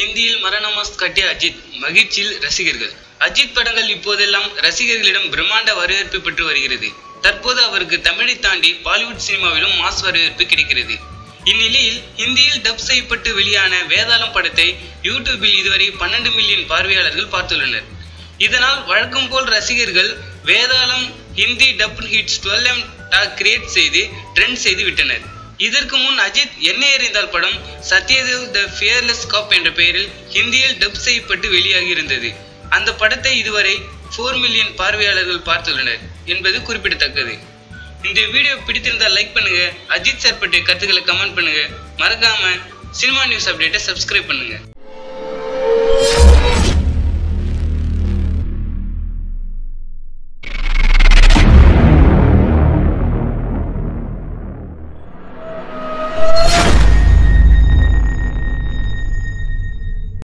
ஹிந்தியில் மரணமாஸ் காட்டிய அஜித், மகிழ்ச்சியில் ரசிகர்கள். அஜித் படங்கள் இப்போதெல்லாம் ரசிகர்களிடம் பிரம்மாண்ட வரவேற்பு பெற்று வருகிறது. தற்போது அவருக்கு தமிழை தாண்டி பாலிவுட் சினிமாவிலும் மாஸ் வரவேற்பு கிடைக்கிறது. இந்நிலையில் ஹிந்தியில் டப் செய்யப்பட்டு வெளியான வேதாளம் படத்தை யூடியூபில் இதுவரை 12 மில்லியன் பார்வையாளர்கள் பார்த்துள்ளனர். இதனால் வழக்கம் போல் ரசிகர்கள் Vedalam Hindi dub hits 12M tag create செய்து ட்ரெண்ட் செய்து விட்டனர். இதற்கு முன் அஜித் என்ன எறிந்தால் படம் சத்யதேவ் த ஃபியர்லெஸ் காப் என்ற பெயரில் ஹிந்தியில் டப் செய்யப்பட்டு வெளியாகி இருந்தது. அந்த படத்தை இதுவரை 4 மில்லியன் பார்வையாளர்கள் பார்த்துள்ளனர் என்பது குறிப்பிடத்தக்கது. இந்த வீடியோ பிடித்திருந்தால் லைக் பண்ணுங்க, அஜித் சார் பற்றிய கருத்துக்களை கமெண்ட் பண்ணுங்க, மறக்காம சினிமா நியூஸ் அப்டேட்டை சப்ஸ்கிரைப் பண்ணுங்க.